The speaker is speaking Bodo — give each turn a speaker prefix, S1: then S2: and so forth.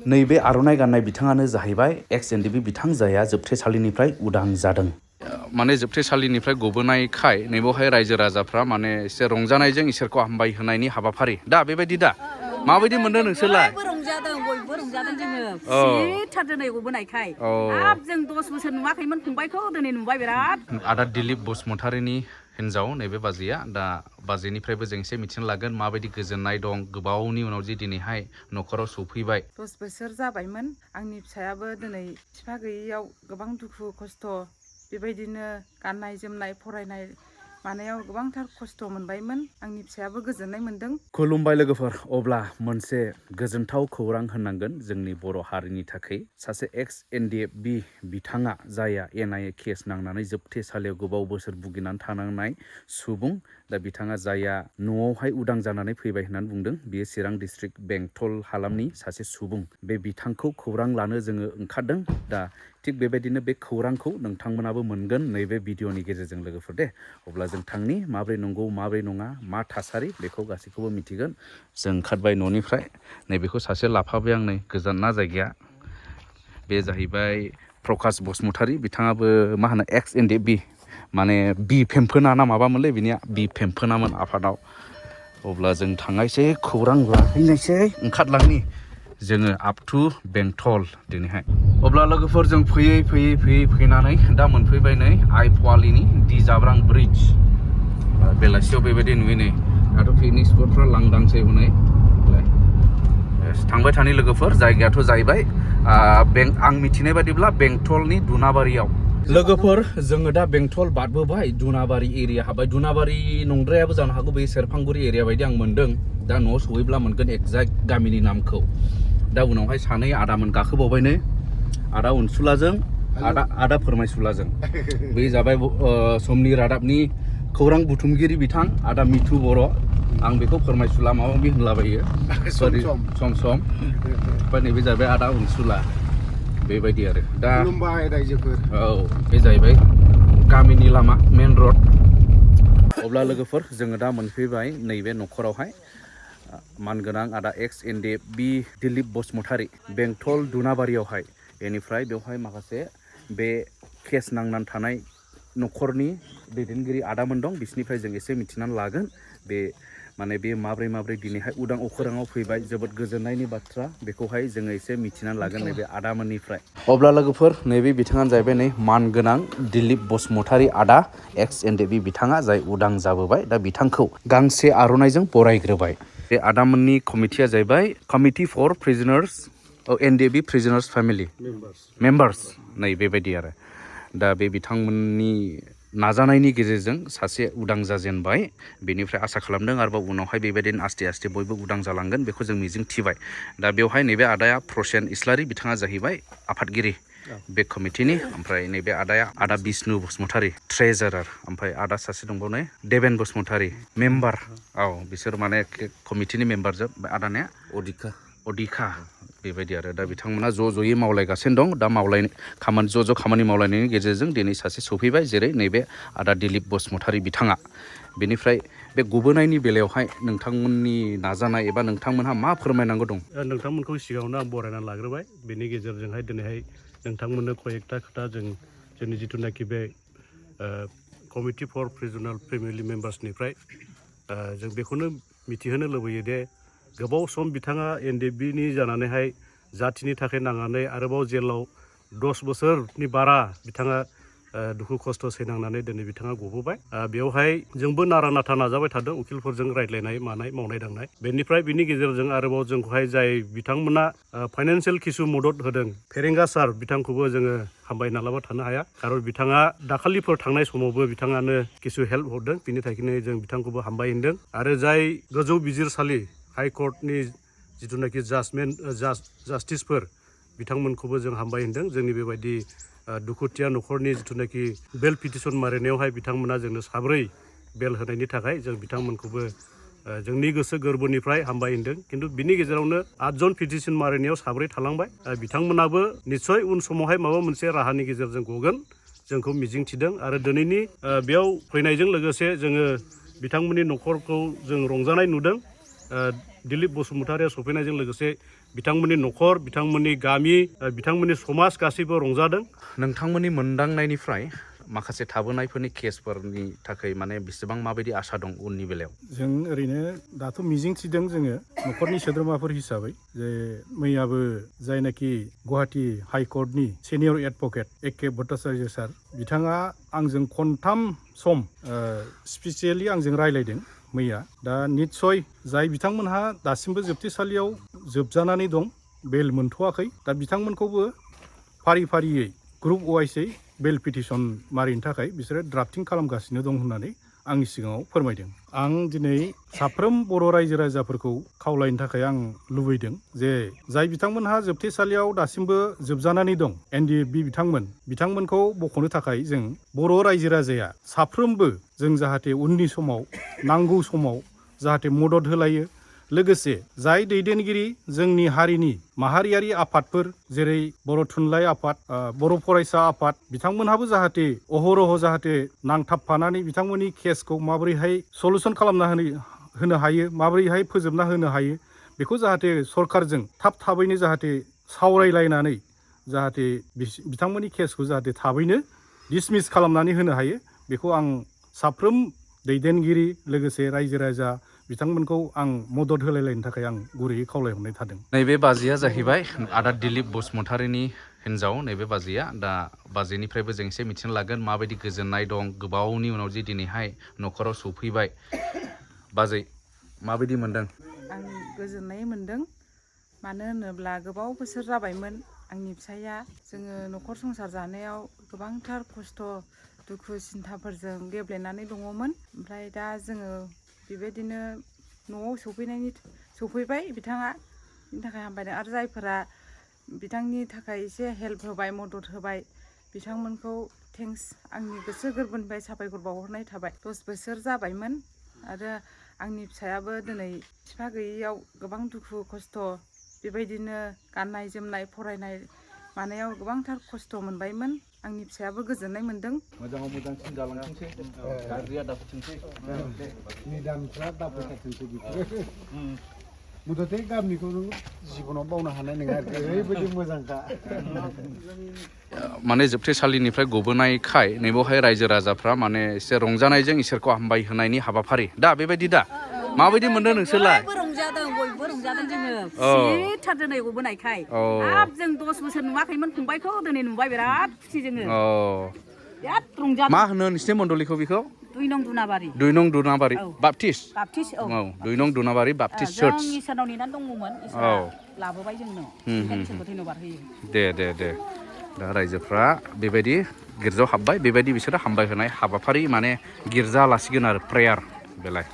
S1: नैबे आर'नाइ गाननाय बिथाङानो जाहैबाय एक्स एनडिएफबि बिथां जाया जोबथे सालिनिफ्राय उदां जादों। माने जोबथे सालिनिफ्राय गबोनायखाय नैबेवहाय रायजो राजाफ्रा माने एसे रंजानायजों इसोरखौ हामबाय होनायनि हाबाफारि दा बेबायदि दा माबायदि मोनदों नोंसोरलाय?
S2: बयबो रंजादों जोङो खुसिथार दिनै गबोनायखाय हाब जों 10 बोसोर नुवाखैमोन फंबायखौ दिनै नुबाय बिराद।
S1: आदा दिलीप बसुमतारीनि हिन्जाव नैबे बाजैया दा बाजैनिफ्रायबो जों एसे मिथिनो लागोन माबायदि गोजोननाय दं गोबावनि उनाव जे दिनैहाय न'खराव सफैबाय।
S3: 10 बोसोर जाबायमोन आंनि फिसायाबो दिनै बिफा गैयैयाव गोबां दुखु खस्थ' बेबायदिनो गाननाय जोमनाय फरायनाय मानायाव गोबांथार खस्थ' मोनबायमोन आंनि फिसायाबो गोजोननाय मोनदों।
S1: खुलुमबाय लोगोफोर, अब्ला मोनसे गोजोनथाव खौरां होननांगोन जोंनि बर' हारिनि थाखाय। सासे एक्स एनडिएफबि बिथाङा जाया एनआइए केस नांनानै जोबथेसालियाव गोबाव बोसोर भुगिनानै थानांनाय सुबुं, दा बिथाङा जाया न'आवहाय उदां जानानै फैबाय होननानै बुंदों। बियो चिरां डिस्ट्रिक्ट बेंटल हालामनि सासे सुबुं। बे बिथांखौ खौरां लानो जोङो ओंखारदों। दा थिग बेबायदिनो बे खौरांखौ नोंथांमोनाबो मोनगोन नैबे भिडिअनि गेजेरजों लोगोफोर दे। अब्ला जों थांनि माब्रै नंगौ माब्रै नङा मा थासारि बेखौ गासैखौबो मिथिगोन। जों ओंखारबाय न'निफ्राय, नैबेखौ सासे लाफाबाय आं नै गोजानना जायगाया। बे जाहैबाय प्रकाश बसुमतारी, बिथाङाबो मा होनो एक्स एनडिएफबि माने बि फेम्फोना ना माबामोनलै बिनिया बि फेम्फोनामोन आफादाव। अब्ला जों थांनायसै खौरां लाहैनायसै, ओंखारलांनि जोङो आप टु बेंटल दिनैहाय। अब्ला लोगोफोर जों फैनानै दा मोनफैबाय नै आइ पवालिनि दि जाब्रां ब्रिज। बेलासियाव बेबायदि नुयो नै, दाथ' पिकनिक स्पटफ्रा लांदांसै हनै। थांबाय थानि लोगोफोर, जायगायाथ' जाहैबाय आं मिथिनाय बादिब्ला बेंटलनि दुनाबारियाव। लोगोफोर जोङो दा बेंटल बारबोबाय, दुनाबारि एरिया हाबबाय। दुनाबारि नंद्रायाबो जानो हागौ, बे सेरफांगुरि एरिया बायदि आं मोनदों। दा न'आव सहैब्ला मोनगोन एक्जाक्ट गामिनि नामखौ। दा उनावहाय सानै आदामोन गाखोबावबाय नै, आदा अनसुलाजों आदा फोरमायसुलाजों। बे जाबाय समनि रादाबनि खौरां बुथुमगिरि बिथां आदा मिथु बर'। आं बेखौ फोरमायसुला माबा माबि होनलाबायो सम सम। ओमफ्राय नैबे जाबाय आदा अनसुला, बेबायदि आरो। दा
S4: खुलुमबाय रायजोफोर।
S1: औ, बे जाहैबाय गामिनि लामा, मेन रड। अब्ला लोगोफोर जोङो दा मोनफैबाय नैबे न'खरावहाय। मानगोनां आदा एक्स एनडिएफबि दिलीप बसुमतारी बेंटल दुनाबारियावहाय। बेनिफ्राय बेवहाय माखासे बे केस नांनानै थानाय न'खरनि दैदेनगिरि आदामोन दं, बिसोरनिफ्राय जों एसे मिथिनानै लागोन। बे माने बे माब्रै दिनैहाय उदां अखोराङाव फैबाय, जोबोद गोजोननायनि बाथ्रा। बेखौहाय जोङो एसे मिथिनानै लागोन नैबे आदामोननिफ्राय। अब्ला लोगोफोर नैबे बिथाङानो जाहैबाय नै मानगोनां दिलीप बसुमतारी आदा एक्स एनडिएफबि बिथाङा, जाय उदां जाबोबाय। दा बिथांखौ गांसे आर'नाइजों बरायग्रोबाय। बे आदामोननि कमिटिया जाहैबाय committee for prisoners NDFB prisoners family members, नै बेबायदि आरो। दा बे बिथांमोननि नाजानायनि गेजेरजों सासे उदां जाजेनबाय। बेनिफ्राय आसा खालामदों आरोबाव उनावहाय बेबायदिनो आस्थे आस्थे बयबो उदां जालांगोन, बेखौ जों मिजिं थिबाय। दा बेवहाय नैबे आदाया प्रसेन इस्लारि, बिथाङा जाहैबाय आफादगिरि बे कमिटिनि। ओमफ्राय नैबे आदाया आदा बिष्णु बसुमतारी ट्रेजारार। ओमफ्राय आदा सासे दंबावनो देबेन बसुमतारी मेम्बार। औ, बिसोर माने कमिटिनि मेम्बार जोब। आदानिया अदिखा बेबायदि आरो। दा बिथांमोना ज'यै मावलायगासिनो दं। दा खामानि मावलायनायनि गेजेरजों दिनै सासे सफैबाय, जेरै नैबे आदा दिलीप बसुमतारी बिथाङा। बेनिफ्राय बे गबोनायनि बेलायावहाय नोंथांमोननि नाजानाय एबा नोंथांमोनहा मा फोरमायनांगौ दं?
S5: नोंथांमोनखौ सिगाङावनो आं बरायनानै लाग्रोबाय। बेनि गेजेरजोंहाय दिनैहाय नोंथांमोननो कयेकथा खोथा जोंनि जिथुनाखि बे कमिटि फर प्रिजनाल फेमिलि मेम्बार्सनिफ्राय जों बेखौनो मिथिहोनो लुबैयो दे गोबाव सम बिथाङा एनडिएफबिनि जानानैहाय जाथिनि थाखाय नांनानै आरोबाव जेलाव 10 बोसोरनि बारा बिथाङा दुखु खस्थ' सैनांनानै दिनै बिथाङा गबोबाय। बेवहाय जोंबो नारा नाथा नाजाबाय थादों, उकिलफोरजों रायज्लायनाय मावनाय दांनाय। बेनिफ्राय बिनि गेजेरजों आरोबाव जोंखौहाय जाय बिथांमोना फाइनान्सियेल किसु मदद होदों, फेरेंगा सार बिथांखौबो जोङो हामबायना लाबा थानो हाया। खारन बिथाङा दाखालिफोर थांनाय समावबो बिथाङानो किसु हेल्प हरदों, बिनि थाखायनो जों बिथांखौबो हामबाय होनदों। आरो जाय गोजौ बिजिरसालि हाइकर्टनि जिथुनाखि जास्टिसफोर, बिथांमोनखौबो जों हामबाय होनदों। जोंनि बेबायदि दुखुथिया न'खरनि जिथुनाखि बेल पिटिसन मारिनायावहाय बिथांमोना जोंनो 7 बेल होनायनि थाखाय जों बिथांमोनखौबो जोंनि गोसो गोरबोनिफ्राय हामबाय होनदों। खिन्थु बिनि गेजेरावनो 8 जन पिटिसन मारिनायाव 7 थालांबाय। बिथांमोनाबो निस्सय उन समावहाय माबा मोनसे राहानि गेजेरजों गगोन, जोंखौ मिजिंथिदों। आरो दिनैनि बेयाव फैनायजों लोगोसे जोङो बिथांमोननि न'खरखौ जों रंजानाय नुदों। दिलीप बसुमतारीया सफैनायजों लोगोसे बिथांमोननि न'खर बिथांमोननि गामि बिथांमोननि समाज गासैबो रंजादों।
S1: नोंथांमोननि मोनदांनायनिफ्राय माखासे थाबोनायफोरनि केसफोरनि थाखाय माने बेसेबां माबायदि आसा दं उननि बेलायाव? जों ओरैनो दाथ' मिजिंथिदों जोङो न'खरनि सोद्रोमाफोर हिसाबै जे मैयाबो जायनाखि गुवाहाटी हाइकर्टनि senior advocate A K. Bhattacharya sir बिथाङा आंजों खनथाम सम स्पेसियेलि आंजों रायलायदों मैया। दा निस्सय जाय बिथांमोनहा दासिमबो जोबथेसालियाव जोबजानानै दं बेल मोनथ'वाखै दा बिथांमोनखौबो फारि फारियै ग्रुप वाइसै बेल पिटिसन मारिनो थाखाय बिसोरो ड्राफ्टिं खालामगासिनो दं होननानै आंनि सिगाङाव फोरमायदों। आं दिनै साफ्रोम बर' रायजो राजाफोरखौ खावलायनो थाखाय आं लुबैदों जे जाय बिथांमोनहा जोबथेसालियाव दासिमबो जोबजानानै दं NDFB बिथांमोनखौ बख'नो थाखाय जों बर' रायजो राजाया साफ्रोमबो जों जाहाथे उननि समाव नांगौ समाव जाहाथे मदद होलायो। लोगोसे जाय दैदेनगिरि जोंनि हारिनि माहारियारि आफादफोर जेरै बर' थुनलाइ आफाद बर' फरायसा आफाद बिथांमोनहाबो जाहाथे अहरह जाहाथे नांथाबफानानै बिथांमोननि केसखौ माबोरैहाय सलुसन खालामना होनो हायो माबोरैहाय फोजोबना होनो हायो बेखौ जाहाथे सरकारजों थाबैनो जाहाथे सावरायलायनानै जाहाथे बिथांमोननि केसखौ जाहाथे थाबैनो डिसमिस खालामनानै होनो हायो बेखौ आं साफ्रोम दैदेनगिरि लोगोसे रायजो राजा बिथांमोनखौ आं मदद होलायलायनो थाखाय आं गुरैयै खावलायहरनाय थादों। नैबे बाजिया जाहैबाय आदा दिलीप बसुमतारीनि हिन्जाव नैबे बाजिया। दा बाजिनिफ्रायबो जों एसे मिथिनो लागोन माबायदि गोजोननाय दं गोबावनि उनाव जे दिनैहाय न'खराव सफैबाय। बाजै माबायदि मोनदों?
S3: आं गोजोननाय मोनदों। मानो होनोब्ला गोबाव बोसोर जाबायमोन आंनि फिसाइया जोङो न'खर संसार जानायाव गोबांथार खस्थ' दुखु सिन्थाफोरजों गेब्लेनानै दङमोन। ओमफ्राय दा जोङो बेबायदिनो न'आव सफैबाय बिथाङा बिनि थाखाय हामबायदों। आरो जायफोरा बिथांनि थाखाय एसे हेल्प होबाय मदद होबाय बिथांमोनखौ थेंक्स आंनि गोसो गोरबोनिफ्राय साबायखर बावहरनाय थाबाय। 10 बोसोर जाबायमोन आरो आंनि फिसायाबो दिनै बिफा गैयैयाव गोबां दुखु खस्थ' बेबायदिनो गाननाय जोमनाय फरायनाय मानायाव गोबांथार खस्थ' मोनबायमोन। आंनि फिसायाबो गोजोननाय मोनदों।
S1: मोजाङाव मोजांसिन जालांथोंसै गाज्रिया दाफैथोंसै
S4: निदानफ्रा दाफैथोंसै बेफोरो मुथथे गामिखौ नों जिबनाव बावनो हानाय नङा ओरैबायदि मोजांखा।
S1: माने जोबथेसालिनिफ्राय गबोनायखाय नैबेवहाय रायजो राजाफ्रा माने एसे रंजानायजों इसोरखौ हामबाय होनायनि हाबाफारि दा बेबायदि दा माबायदि मोनदों नोंसोरलाय?
S2: बयबो रंजादों जोङो खुसिथार दिनै गबोनायखाय। हाब जों 10 बोसोर नुवाखैमोन फंबायखौ दिनै नुबाय बिराद खुसि जोङो। बिराद रंजादों।
S1: मा होनो नोंसिनि मण्डलिखौ बेखौ?
S2: 2 नं दुनाबारि।
S1: 2 नं दुनाबारि बाप्टिस्ट।
S2: औ
S1: 2 नं दुनाबारि बाप्टिस्ट चार्च।
S2: जों इसोरनाव नेनानै दङमोन इसोरा लाबोबाय जोंनो। ओंखायनो इसोरखौ धन्यबाद होयो।
S1: दे दा रायजोफ्रा बेबायदि गिर्जायाव हाबबाय बेबायदि बिसोरो हामबाय होनाय हाबाफारि माने गिर्जा लासिगोन आरो प्रेयार बेलाय।